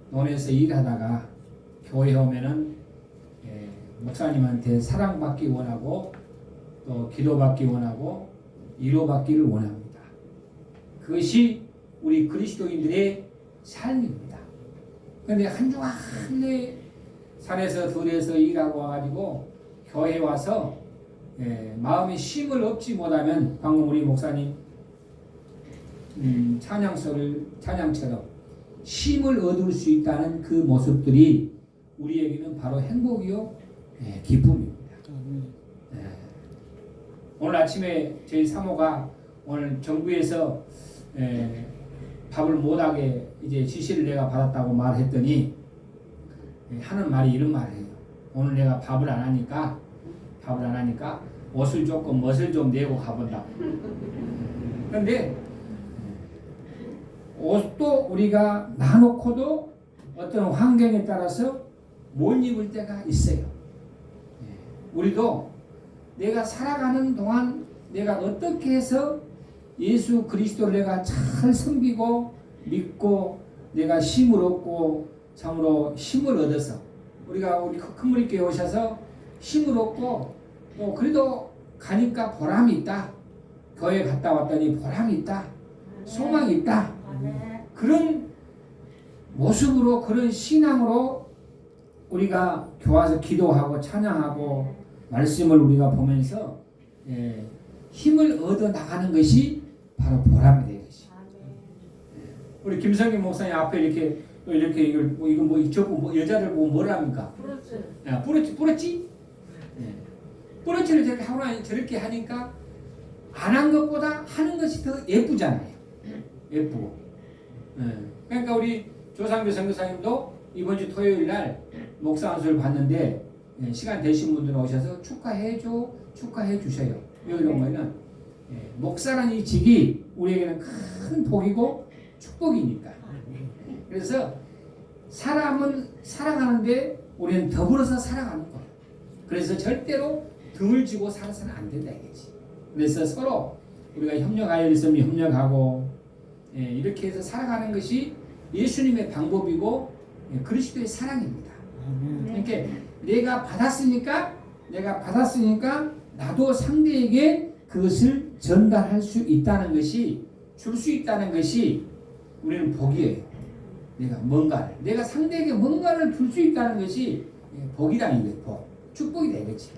논에서 일하다가 교회 오면은 목사님한테 사랑받기 원하고 또 기도받기 원하고 위로받기를 원합니다. 그것이 우리 그리스도인들의 삶입니다. 그런데 한 주 한 해 산에서 들에서 일하고 와가지고 교회 와서 마음에 쉼을 얻지 못하면 방금 우리 목사님 찬양처럼 쉼을 얻을 수 있다는 그 모습들이 우리에게는 바로 행복이요 기쁨입니다. 오늘 아침에 저희 사모가 오늘 정부에서 밥을 못하게 이제 지시를 내가 받았다고 말했더니 하는 말이 이런 말이에요. 오늘 내가 밥을 안 하니까 옷을 조금 멋을 좀 내고 가본다. 그런데 옷도 우리가 놔놓고도 어떤 환경에 따라서 못 입을 때가 있어요. 우리도 내가 살아가는 동안 내가 어떻게 해서 예수 그리스도를 내가 잘 섬기고 믿고 내가 힘을 얻고 참으로 힘을 얻어서 우리가 우리 큰무리교회 오셔서 힘을 얻고 또 그래도 가니까 보람이 있다. 교회 갔다 왔더니 보람이 있다. 소망이 있다. 그런 모습으로 그런 신앙으로 우리가 교와서 기도하고 찬양하고 말씀을 우리가 보면서 힘을 얻어 나가는 것이 바로 보람이 되는 것이. 우리 김성기 목사님 앞에 이렇게 이거 뭐 저거 여자들 보고 뭐랍니까? 뿌렸지? 뿌렸지를 저렇게 하고 저렇게 하니까 안 한 것보다 하는 것이 더 예쁘잖아요. 예쁘고. 그러니까 우리 조상교 선교사님도 이번 주 토요일 날 목사 안수를 받는데 시간 되신 분들 오셔서 축하해 주셔요. 왜 그런 거는 목사라는 이 직이 우리에게는 큰 복이고 축복이니까. 그래서 사람은 살아가는데 우리는 더불어서 살아가는 거예요. 그래서 절대로 등을 쥐고 살아서는 안 된다 이거지. 그래서 서로 우리가 협력할 일 있으면 협력하고 이렇게 해서 살아가는 것이 예수님의 방법이고 그리스도의 사랑입니다. 그러니까 내가 받았으니까 나도 상대에게 그것을 전달할 수 있다는 것이 줄 수 있다는 것이 우리는 복이에요. 내가 상대에게 뭔가를 줄 수 있다는 것이 복이라는 거예요. 복. 축복이다 이거지.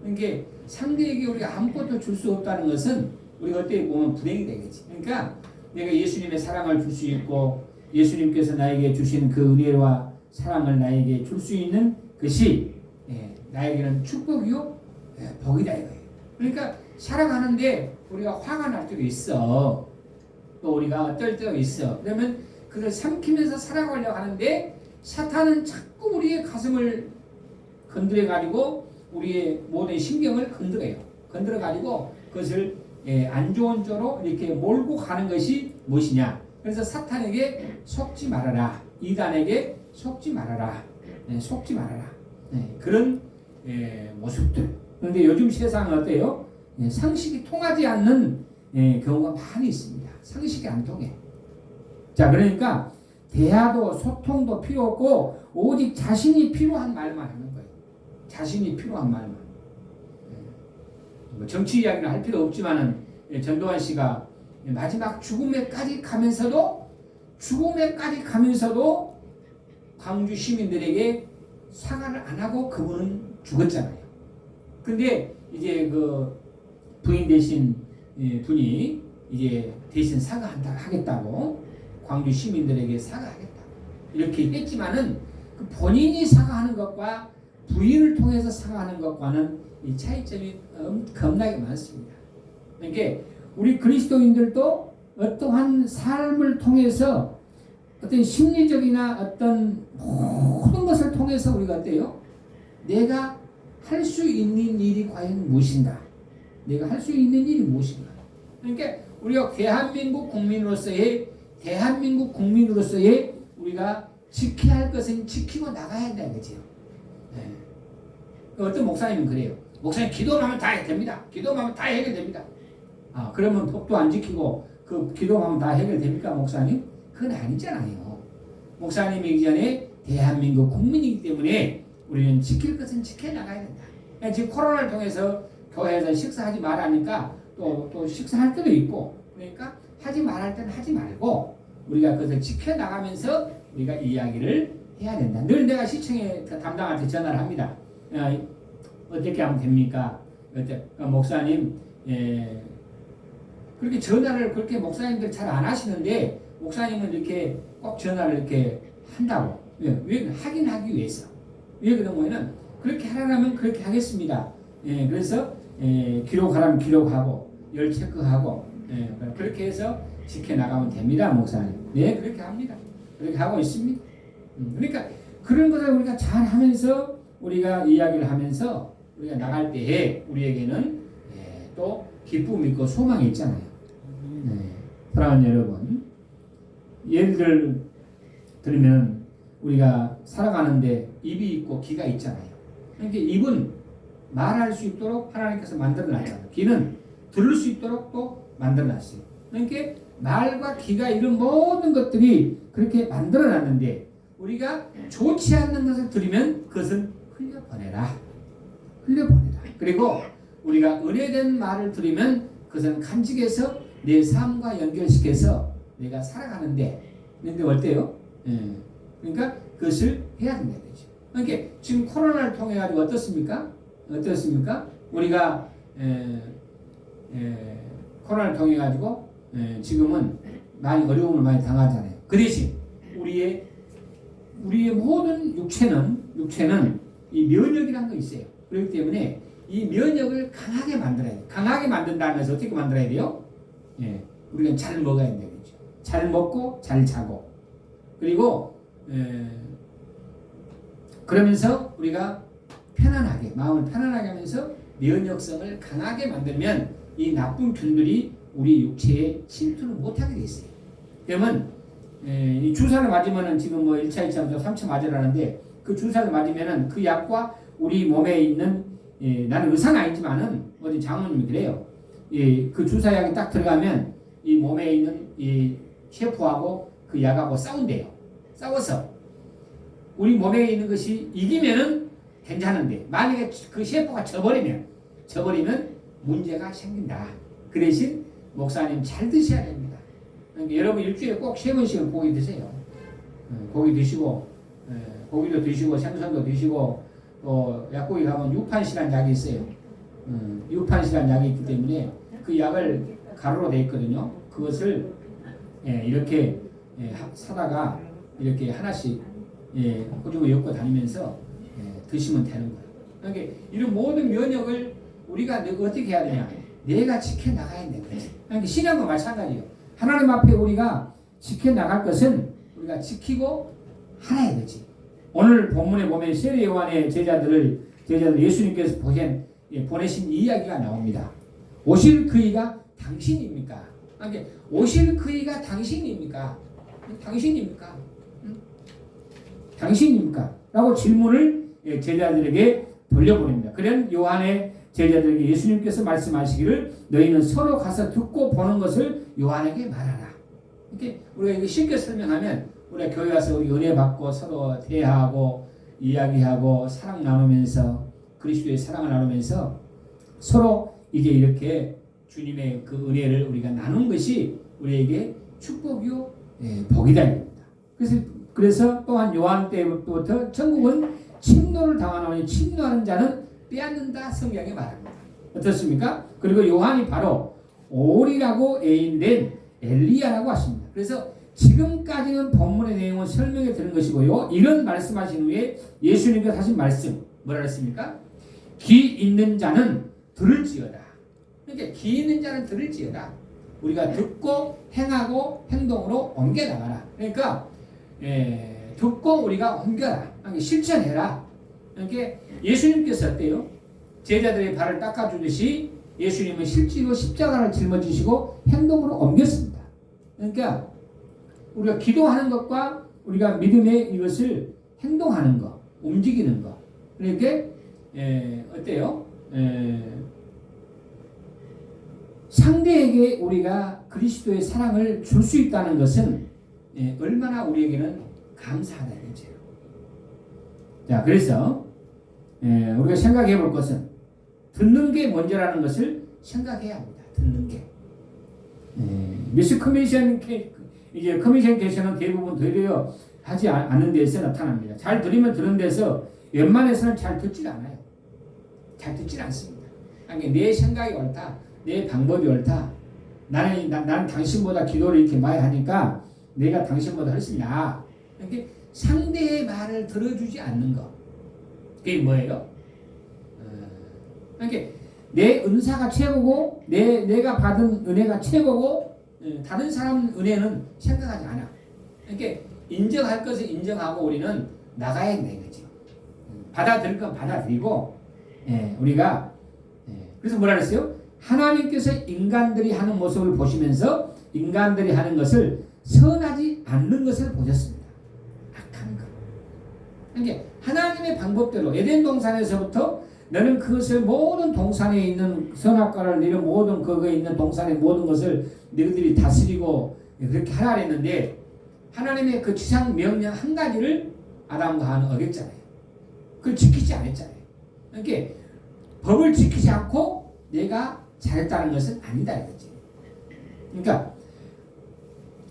그러니까 상대에게 우리가 아무것도 줄 수 없다는 것은 우리가 어떻게 보면 불행이 되겠지. 그러니까 내가 예수님의 사랑을 줄 수 있고 예수님께서 나에게 주신 그 은혜와 사랑을 나에게 줄 수 있는 것이 나에게는 축복이요 복이다 이거예요. 그러니까 살아가는데 우리가 화가 날 때도 있어. 또 우리가 어떨 때도 있어. 그러면 그걸 삼키면서 살아가려고 하는데 사탄은 자꾸 우리의 가슴을 건드려가지고 우리의 모든 신경을 건드려가지고 그것을 안 좋은 쪽으로 이렇게 몰고 가는 것이 무엇이냐. 그래서 사탄에게 속지 말아라. 이단에게 속지 말아라. 속지 말아라. 그런 모습들. 그런데 요즘 세상은 어때요? 상식이 통하지 않는 경우가 많이 있습니다. 상식이 안 통해. 자, 그러니까 대화도 소통도 필요 없고 오직 자신이 필요한 말만 하는 거예요. 자신이 필요한 말만. 정치 이야기를 할 필요 없지만은 전두환 씨가 마지막 죽음에까지 가면서도 광주 시민들에게 사과를 안 하고 그분은 죽었잖아요. 근데 이제 그 부인 되신 분이 이제 대신 사과하겠다고 광주 시민들에게 사과하겠다 이렇게 했지만은 그 본인이 사과하는 것과 부인을 통해서 사과하는 것과는 이 차이점이 겁나게 많습니다. 그러니까 우리 그리스도인들도 어떠한 삶을 통해서 어떤 심리적이나 어떤 모든 것을 통해서 우리가 어때요? 내가 할 수 있는 일이 과연 무엇인가? 내가 할 수 있는 일이 무엇인가? 그러니까 우리가 대한민국 국민으로서의 우리가 지켜야 할 것은 지키고 나가야 한다는 거죠. 어떤 목사님은 그래요. 목사님 기도만 하면 다 됩니다. 기도만 하면 다 해결됩니다. 그러면 법도 안 지키고 그 기도만 하면 다 해결됩니까 목사님? 그건 아니잖아요. 목사님이기 전에 대한민국 국민이기 때문에 우리는 지킬 것은 지켜나가야 된다. 지금 코로나를 통해서 교회에서 식사하지 말라니까 또 식사할 때도 있고, 그러니까 하지 말할 때는 하지 말고 우리가 그것을 지켜나가면서 우리가 이야기를 해야 된다. 늘 내가 시청에 담당한테 전화를 합니다. 어떻게 하면 됩니까? 목사님, 그렇게 전화를 그렇게 목사님들 잘 안 하시는데 목사님은 이렇게 꼭 전화를 이렇게 한다고. 왜 하긴 하기 위해서. 왜 그런 거는 그렇게 하라면 그렇게 하겠습니다. 그래서 기록하라면 기록하고 열 체크하고 그렇게 해서 지켜나가면 됩니다, 목사님. 네, 그렇게 합니다. 그렇게 하고 있습니다. 그러니까 그런 것을 우리가 잘 하면서 우리가 이야기를 하면서 우리가 나갈 때에 우리에게는 또 기쁨이 있고 소망이 있잖아요. 사랑하는 여러분, 예를 들면 우리가 살아가는데 입이 있고 귀가 있잖아요. 그러니까 입은 말할 수 있도록 하나님께서 만들어놨잖아요. 귀는 들을 수 있도록 또 만들어놨어요. 그러니까 말과 귀가 이런 모든 것들이 그렇게 만들어놨는데 우리가 좋지 않는 것을 들으면 그것은 흘려보내라. 흘려보내라. 그리고 우리가 은혜된 말을 들으면 그것은 간직해서 내 삶과 연결시켜서 내가 살아가는데, 근데 어때요? 그러니까 그것을 해야 된다는 거죠. 그러니까 지금 코로나를 통해 가지고 어떻습니까? 우리가 코로나를 통해 가지고 지금은 많이 어려움을 많이 당하잖아요. 그 대신 우리의 모든 육체는 이 면역이라는 거 있어요. 그렇기 때문에 이 면역을 강하게 만들어야 돼요. 강하게 만든다는 것은 어떻게 만들어야 돼요? 우리가 잘 먹어야 된다는 거죠. 잘 먹고 잘 자고, 그리고 그러면서 우리가 편안하게, 마음을 편안하게 하면서 면역성을 강하게 만들면 이 나쁜 균들이 우리 육체에 침투를 못하게 돼 있어요. 그러면 이 주사를 맞으면은 지금 뭐 1차, 2차, 3차 맞으라는데 그 주사를 맞으면은 그 약과 우리 몸에 있는, 나는 의사는 아니지만은 어디 장모님이 그래요. 그 주사약이 딱 들어가면 이 몸에 있는 이 셰프하고 그 약하고 싸운대요. 싸워서 우리 몸에 있는 것이 이기면은 괜찮은데 만약에 그 셰프가 져버리면 문제가 생긴다. 그 대신 목사님 잘 드셔야 됩니다. 그러니까 여러분 일주일에 꼭 3번씩은 고기 드세요. 고기 드시고, 고기도 드시고 생선도 드시고, 또 약국에 가면 유판시라는 약이 있어요. 유판시라는 약이 있기 때문에 그 약을 가루로 되어 있거든요. 그것을 이렇게 사다가 이렇게 하나씩 꼬집어 엮고 다니면서 드시면 되는 거예요. 그러니까 이런 모든 면역을 우리가 어떻게 해야 되냐? 내가 지켜나가야 되는 거지. 그러니까 신앙도 마찬가지예요. 하나님 앞에 우리가 지켜나갈 것은 우리가 지키고 하나야 되지. 오늘 본문에 보면 세례 요한의 제자들 예수님께서 보내신 이야기가 나옵니다. 오실 그이가 당신입니까? 그러니까 오실 그이가 당신입니까? 당신입니까? 당신입니까? 라고 질문을 제자들에게 돌려보냅니다. 그런 요한의 제자들에게 예수님께서 말씀하시기를 너희는 서로 가서 듣고 보는 것을 요한에게 말하라. 이렇게 우리가 이거 쉽게 설명하면 우리가 교회 와서 우리 은혜 받고 서로 대화하고 이야기하고 사랑 나누면서 그리스도의 사랑을 나누면서 서로 이제 이렇게 주님의 그 은혜를 우리가 나눈 것이 우리에게 축복이요 복이다. 그래서 또한 요한 때부터 천국은 침노를 당하노니 침노하는 자는 빼앗는다 성경에 말합니다. 어떻습니까? 그리고 요한이 바로 올이라고 애인된 엘리야라고 하십니다. 그래서 지금까지는 본문의 내용을 설명해 드린 것이고요. 이런 말씀하신 후에 예수님께서 하신 말씀 뭐라 했습니까? 귀 있는 자는 들을지어다. 그러니까 귀 있는 자는 들을지어다. 우리가 듣고 행하고 행동으로 옮겨 나가라. 그러니까 듣고 우리가 옮겨라. 그러니까 실천해라. 그러니까 예수님께서 어때요? 제자들의 발을 닦아주듯이 예수님은 실제로 십자가를 짊어지시고 행동으로 옮겼습니다. 그러니까 우리가 기도하는 것과 우리가 믿음의 이것을 행동하는 것, 움직이는 것. 그러니까 어때요? 상대에게 우리가 그리스도의 사랑을 줄 수 있다는 것은 얼마나 우리에게는 감사하다 이거죠. 자, 그래서 우리가 생각해 볼 것은 듣는 게 먼저라는 것을 생각해야 합니다. 듣는 게. 미스 커미션 이제 커미션 케이스는 대부분 되려 하지 않는 데서 나타납니다. 잘 들으면 들은 데서 웬만해서는 잘 듣질 않아요. 잘 듣질 않습니다. 그러니까 내 생각이 옳다, 내 방법이 옳다. 나는 당신보다 기도를 이렇게 많이 하니까 내가 당신보다 훨씬 나아. 이렇게 상대의 말을 들어주지 않는 거. 그게 뭐예요? 그러니까 내 은사가 최고고 내가 받은 은혜가 최고고 다른 사람 은혜는 생각하지 않아. 그러니까 인정할 것을 인정하고 우리는 나가야 되는 거죠. 받아들일 건 받아들이고 우리가 그래서 뭐라 그랬어요? 하나님께서 인간들이 하는 모습을 보시면서 인간들이 하는 것을 선하지 않는 것을 보셨습니다. 악한 것. 그러니까 하나님의 방법대로 에덴 동산에서부터 너는 그것을 모든 동산에 있는 선악과를 이런 모든 거기에 있는 동산의 모든 것을 너희들이 다스리고 그렇게 하라 했는데 하나님의 그 지상 명령 한 가지를 아담과 하와는 어겼잖아요. 그걸 지키지 않았잖아요. 그러니까 법을 지키지 않고 내가 잘했다는 것은 아니다 이거지. 그러니까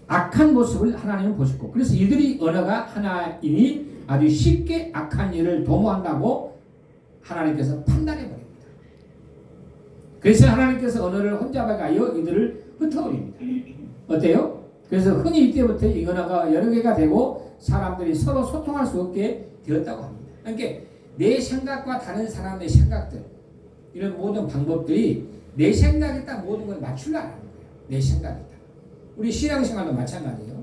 악한 모습을 하나님은 보셨고 그래서 이들이 언어가 하나이니 아주 쉽게 악한 일을 도모한다고 하나님께서 판단해 버립니다. 그래서 하나님께서 언어를 혼잡하여 이들을 흩어버립니다. 어때요? 그래서 흔히 이때부터 이 언어가 여러 개가 되고 사람들이 서로 소통할 수 없게 되었다고 합니다. 그러니까 내 생각과 다른 사람의 생각들 이런 모든 방법들이 내 생각에다 모든 걸 맞추려고 하는 거예요. 내 생각에다. 우리 신앙생활도 마찬가지예요.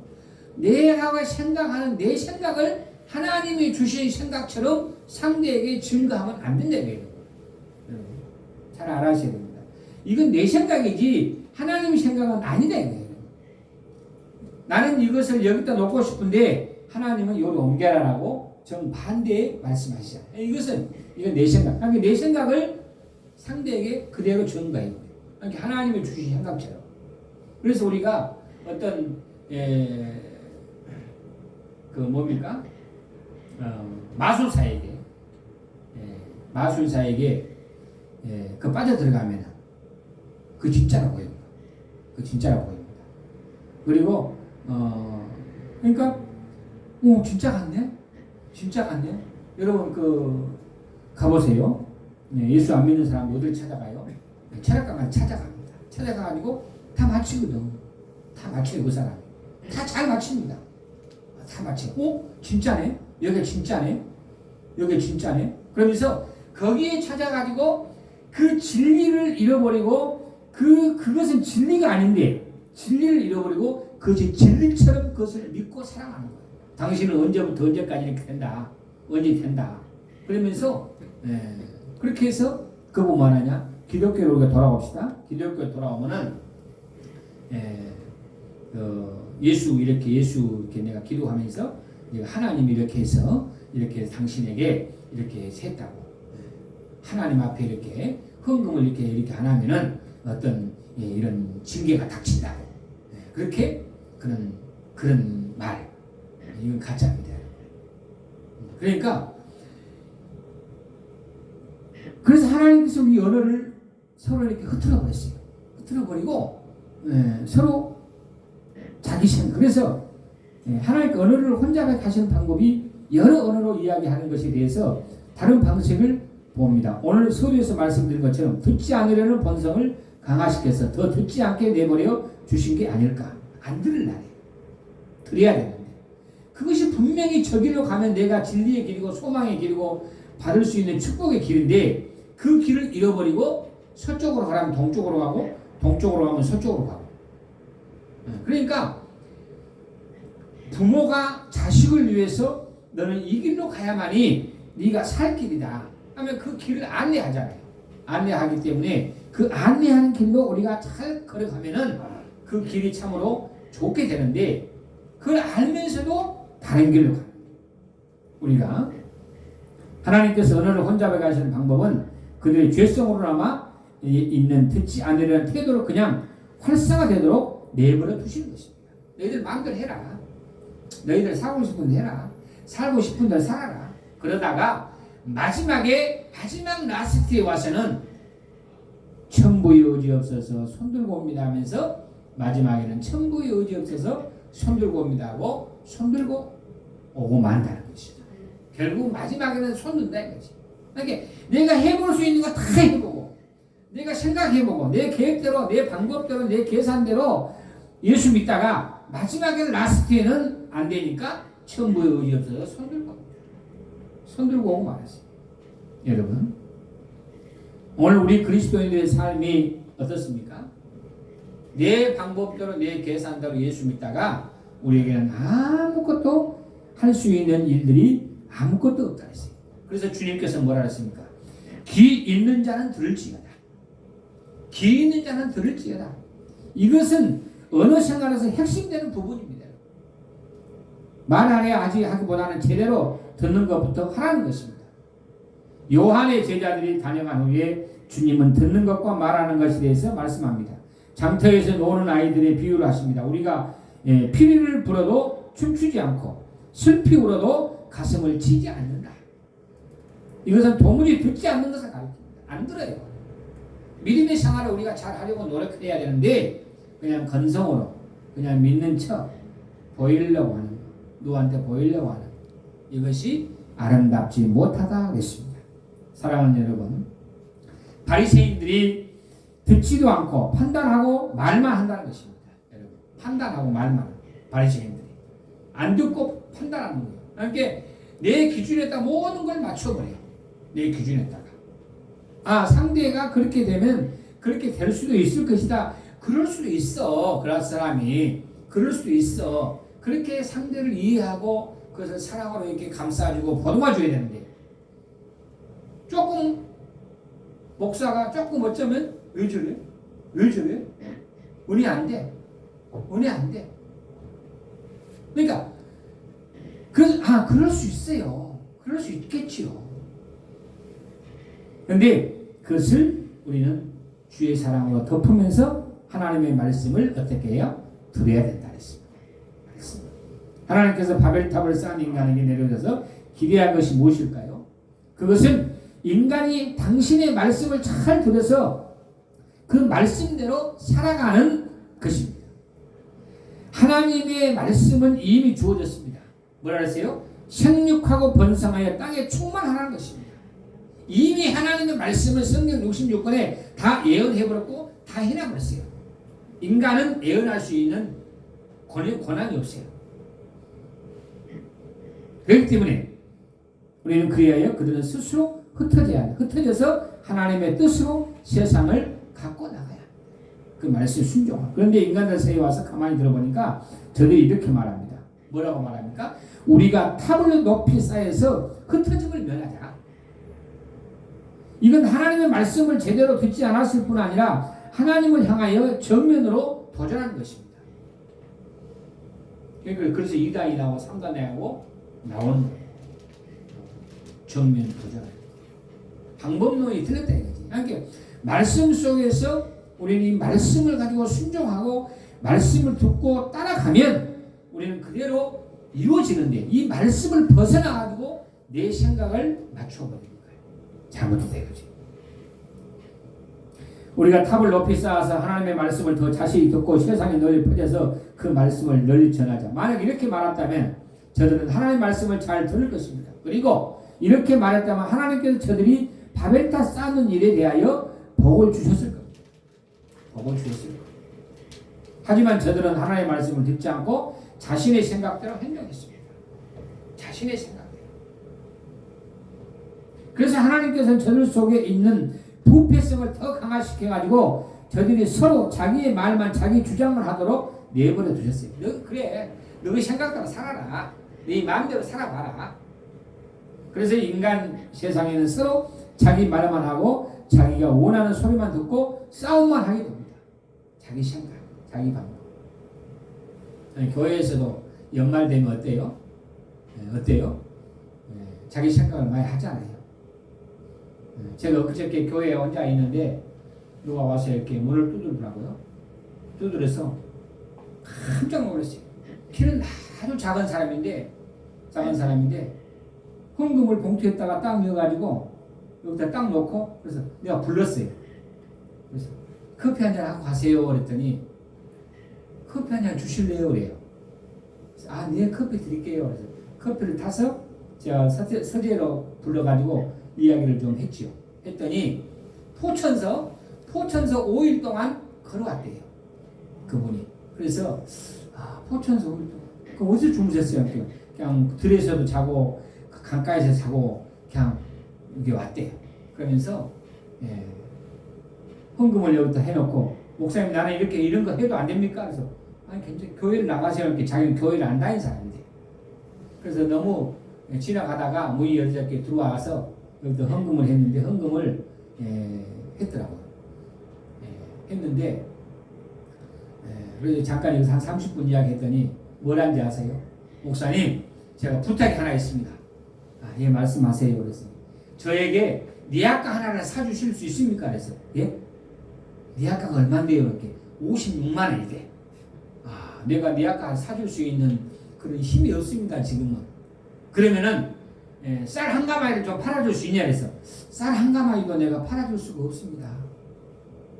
내가 생각하는 내 생각을 하나님이 주신 생각처럼 상대에게 증거하면 안 된다는 거예요. 잘 알아셔야 됩니다. 이건 내 생각이지 하나님의 생각은 아니다 이거예요. 나는 이것을 여기다 놓고 싶은데 하나님은 여기 옮겨라라고 정반대에 말씀하시잖아요. 이건 내 생각. 그러니까 내 생각을 상대에게 그대로 준 거예요. 그러니까 하나님이 주신 생각처럼. 그래서 우리가 어떤 뭡니까? 마술사에게 그 빠져 들어가면 그 진짜라고 보입니다. 그 진짜라고 보입니다. 그리고 그러니까 진짜 같네, 진짜 같네. 여러분 가보세요. 예수 안 믿는 사람 어딜 찾아가요? 철학관까지 찾아갑니다. 찾아가가지고 다 맞히거든. 다 맞혀요 그 사람. 다 잘 맞춥니다. 다 맞춰. 진짜네. 여기 진짜네. 여기 진짜네. 그러면서 거기에 찾아가지고 그 진리를 잃어버리고 그것은 진리가 아닌데 진리를 잃어버리고 그것이 진리처럼 그것을 믿고 살아가는 거예요. 당신은 언제부터 언제까지 이렇게 된다. 언제 된다. 그러면서 그렇게 해서 그거 뭐 하냐? 기독교로 우리가 돌아옵시다. 기독교로 돌아오면은 예수 이렇게 내가 기도하면서 하나님이 이렇게 해서 이렇게 당신에게 이렇게 했다고 하나님 앞에 이렇게 헌금을 이렇게 안 하면은 어떤 이런 징계가 닥친다. 그렇게 그런 말 이건 가짜입니다. 그러니까 그래서 하나님께서 이 언어를 서로 이렇게 흩어져 버렸어요. 흩어져 버리고 서로 자기 생각. 그래서 하나님께 언어를 혼잡하게 하시는 방법이 여러 언어로 이야기하는 것에 대해서 다른 방식을 봅니다. 오늘 서두에서 말씀드린 것처럼 듣지 않으려는 본성을 강화시켜서 더 듣지 않게 내버려 주신 게 아닐까. 안 들으려네. 들어야 되는데 그것이 분명히 저 길로 가면 내가 진리의 길이고 소망의 길이고 받을 수 있는 축복의 길인데 그 길을 잃어버리고 서쪽으로 가라면 동쪽으로 가고 동쪽으로 가면 서쪽으로 가고. 그러니까 부모가 자식을 위해서 너는 이 길로 가야만이 네가 살 길이다 하면 그 길을 안내하잖아요. 안내하기 때문에 그 안내하는 길로 우리가 잘 걸어가면은 그 길이 참으로 좋게 되는데 그걸 알면서도 다른 길로 가는 우리가 하나님께서 언어를 혼잡해 가시는 방법은 그들의 죄성으로나마 있는 듣지 않으려는 태도로 그냥 활성화되도록 내버려 두시는 것입니다. 너희들 마음대로 해라. 너희들 살고 싶은 데 해라. 살고 싶은 대로 살아라. 그러다가 마지막에 마지막 라스트에 와서는 천부의 의지 없어서 손들고 옵니다 하면서 마지막에는 천부의 의지 없어서 손들고 옵니다 하고 손들고 오고 만다는 것이죠. 결국 마지막에는 손든다 이거지. 그러니까 내가 해볼 수 있는 거 다 해보고 내가 생각해보고 내 계획대로 내 방법대로 내 계산대로 예수 믿다가 마지막에는 라스트에는 안 되니까 천부의 의지 없어서 손들고 오고 말았어요. 여러분 오늘 우리 그리스도인들의 삶이 어떻습니까? 내 방법대로 내 계산대로 예수 믿다가 우리에게는 아무것도 할 수 있는 일들이 아무것도 없다 했어요. 그래서 주님께서 뭐라 했습니까? 귀 있는 자는 들을지어다. 귀 있는 자는 들을지어다. 이것은 언어 생활에서 핵심되는 부분입니다. 말 안에 아직 하기보다는 제대로 듣는 것부터 하라는 것입니다. 요한의 제자들이 다녀간 후에 주님은 듣는 것과 말하는 것에 대해서 말씀합니다. 장터에서 노는 아이들의 비유를 하십니다. 우리가 피리를 불어도 춤추지 않고 슬피 울어도 가슴을 치지 않는다. 이것은 도무지 듣지 않는 것을 가르칩니다. 안 들어요. 믿음의 생활을 우리가 잘 하려고 노력해야 되는데 그냥 건성으로 그냥 믿는 척 보이려고 하는 것, 누구한테 보이려고 하는 것, 이것이 아름답지 못하다 그랬습니다. 사랑하는 여러분, 바리새인들이 듣지도 않고 판단하고 말만 한다는 것입니다. 여러분, 판단하고 말만 바리새인들이 안 듣고 판단하는 거예요. 그러니까 내 기준에다 모든 걸 맞춰버려요. 내 기준에다가 상대가 그렇게 되면 그렇게 될 수도 있을 것이다. 그럴 수도 있어. 그럴 사람이 그럴 수도 있어. 그렇게 상대를 이해하고 그것을 사랑으로 이렇게 감싸주고 보듬어줘야 되는데 조금 목사가 조금 어쩌면 왜 저래? 왜 저래? 은혜 안 돼. 은혜 안 돼. 그러니까 그럴 수 있어요. 그럴 수 있겠지요. 그런데 그것을 우리는 주의 사랑으로 덮으면서 하나님의 말씀을 어떻게 해요? 들어야 된다 했습니다. 하나님께서 바벨탑을 쌓은 인간에게 내려져서 기대한 것이 무엇일까요? 그것은 인간이 당신의 말씀을 잘 들어서 그 말씀대로 살아가는 것입니다. 하나님의 말씀은 이미 주어졌습니다. 뭐라 그랬어요? 생육하고 번성하여 땅에 충만하라는 것입니다. 이미 하나님의 말씀을 성경 66권에 다 예언해버렸고 다 해놔버렸어요. 인간은 예언할 수 있는 권한이 없어요. 그렇기 때문에 우리는 그리하여 그들은 스스로 흩어져서 하나님의 뜻으로 세상을 갖고 나가야 그 말씀에 순종하고. 그런데 인간들 사이에 와서 가만히 들어보니까 저들이 이렇게 말합니다. 뭐라고 말합니까? 우리가 탑을 높이 쌓여서 흩어짐을 면하자. 이건 하나님의 말씀을 제대로 듣지 않았을 뿐 아니라 하나님을 향하여 정면으로 도전하는 것입니다. 그래서 2단이 나오고 3단이 나오고 나오는 거예요. 정면 도전. 방법론이 틀렸다 이거지. 그러니까 말씀 속에서 우리는 이 말씀을 가지고 순종하고 말씀을 듣고 따라가면 우리는 그대로 이루어지는데 이 말씀을 벗어나가지고 내 생각을 맞춰버리는 거예요. 잘못된 거지. 우리가 탑을 높이 쌓아서 하나님의 말씀을 더 자세히 듣고 세상에 널리 퍼져서 그 말씀을 널리 전하자. 만약 이렇게 말했다면 저들은 하나님의 말씀을 잘 들을 것입니다. 그리고 이렇게 말했다면 하나님께서 저들이 바벨탑 쌓는 일에 대하여 복을 주셨을 겁니다. 복을 주셨을 겁니다. 하지만 저들은 하나님의 말씀을 듣지 않고 자신의 생각대로 행동했습니다. 자신의 생각대로. 그래서 하나님께서는 저들 속에 있는 부패성을 더 강화시켜가지고 저들이 서로 자기의 말만 자기 주장을 하도록 내버려 두셨어요. 너 생각대로 살아라. 네 마음대로 살아봐라. 그래서 인간 세상에는 서로 자기 말만 하고 자기가 원하는 소리만 듣고 싸움만 하게 됩니다. 자기 생각, 자기 방법. 교회에서도 연말 되면 어때요? 어때요? 자기 생각을 많이 하잖아요. 제가 엊그저께 교회에 혼자 있는데 누가 와서 이렇게 문을 두드리더라고요. 두드려서 깜짝 놀랐어요. 길을 아주 작은 사람인데 헌금을 봉투에다가 딱 넣어가지고 여기다 딱 놓고 그래서 내가 불렀어요. 그래서 커피 한잔 하고 가세요 그랬더니 커피 한잔 주실래요 그래요. 아, 네, 커피 드릴게요. 그래서 커피를 타서 제가 서재로 불러가지고 이야기를 좀 했지요. 했더니 포천서 5일 동안 걸어왔대요. 그분이. 그래서 포천서 5일 동안 그 어디서 주무셨어요? 그냥 들에서도 자고 강가에서 자고 그냥 여기 왔대요. 그러면서 헌금을 여기다 해놓고 목사님 나는 이런 거 해도 안 됩니까? 그래서 아니 굉장히 교회를 나가세요. 이렇게 자기는 교회를 안 다닌 사람인데 그래서 너무 지나가다가 문이 열리게 들어와서 여기다 헌금을 했는데 헌금을 했더라고요. 했는데 그래서 잠깐 여기서 한 30분 이야기했더니 뭐라는지 아세요? 목사님 제가 부탁이 하나 있습니다. 예 말씀하세요. 그래서 저에게 니아까 하나를 사주실 수 있습니까? 그래서 예? 니아까가 얼마인데요? 이렇게 56만 원이래. 내가 니아까 사줄 수 있는 그런 힘이 없습니다 지금은. 그러면은 쌀 한 가마이를 좀 팔아줄 수 있냐 그래서 쌀 한 가마이도 내가 팔아줄 수가 없습니다.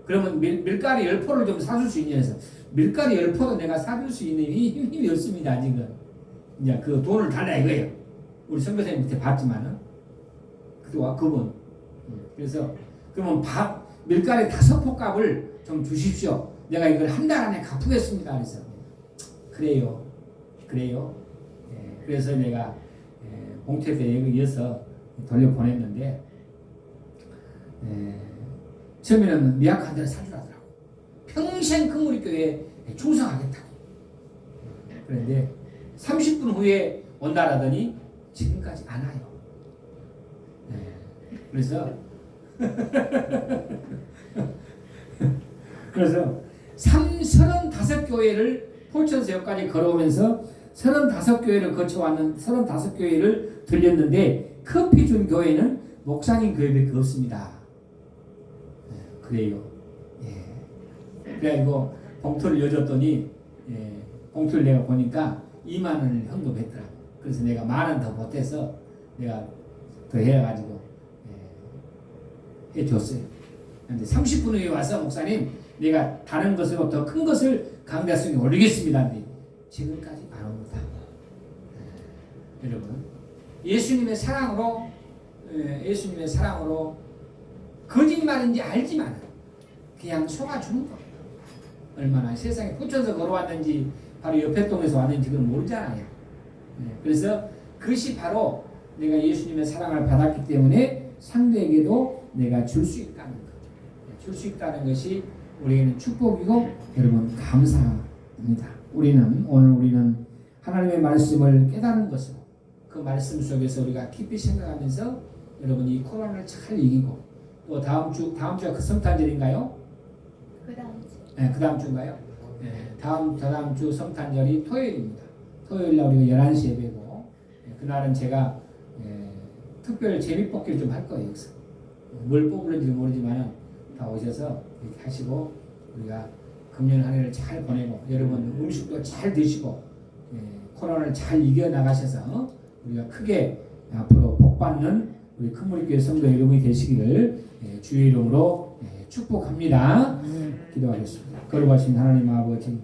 그러면 밀가루 10포를 좀 사줄 수 있냐 해서 밀가루 10포도 내가 사줄 수 있는 힘이 없습니다 지금. 이제 그 돈을 달라 이거예요. 우리 선교사님한테 받지만은 그분. 그래서 그러면 밀가루 5포 값을 좀 주십시오. 내가 이걸 한 달 안에 갚겠습니다. 그래서 그래요. 그래서 내가 봉투에서 이어서 돌려보냈는데 처음에는 미약 한 대를 사주라더라고. 평생 큰무리교회에 충성하겠다고. 그런데 30분 후에 온다라더니 지금까지 안 와요. 그래서 35교회를 포천세역까지 걸어오면서 35교회를 거쳐왔는 35교회를 들렸는데 커피 준 교회는 목사님 교회밖에 없습니다. 그래요. 그래가지고 봉투를 여줬더니 봉투를 내가 보니까 2만 원을 헌금했더라고. 그래서 내가 10,000원 더 보태서 내가 더 해가지고 해줬어요. 그런데 30분 후에 와서 목사님 내가 다른 것으로 더 큰 것을 강대성에 올리겠습니다. 지금까지 안 옵니다. 여러분 예수님의 사랑으로 거짓말인지 알지만 그냥 속아주는 거예요. 얼마나 세상에 포천서 걸어왔는지 바로 옆에 동에서 왔는지 그건 모르잖아요. 그래서 그것이 바로 내가 예수님의 사랑을 받았기 때문에 상대에게도 내가 줄 수 있다는 것. 줄 수 있다는 것이 우리에게는 축복이고 여러분 감사합니다. 오늘 하나님의 말씀을 깨달은 것으로 그 말씀 속에서 우리가 깊이 생각하면서 여러분 이 코로나를 잘 이기고 또 다음 주가 그 성탄절인가요? 그 다음 주. 그 다음 주인가요? 다음 주 성탄절이 토요일입니다. 토요일 날 우리가 11시 예배고 그날은 제가 특별 재미뽑기를 좀 할 거예요. 여기서 뭘 뽑을지 모르지만 다 오셔서 이렇게 하시고 우리가 금년 한 해를 잘 보내고 여러분 음식도 잘 드시고 코로나를 잘 이겨나가셔서 우리가 크게 앞으로 복받는 우리 큰무리교회 성도 여러분이 되시기를 주의 이름으로 축복합니다. 기도하겠습니다. 거룩하신 하나님 아버지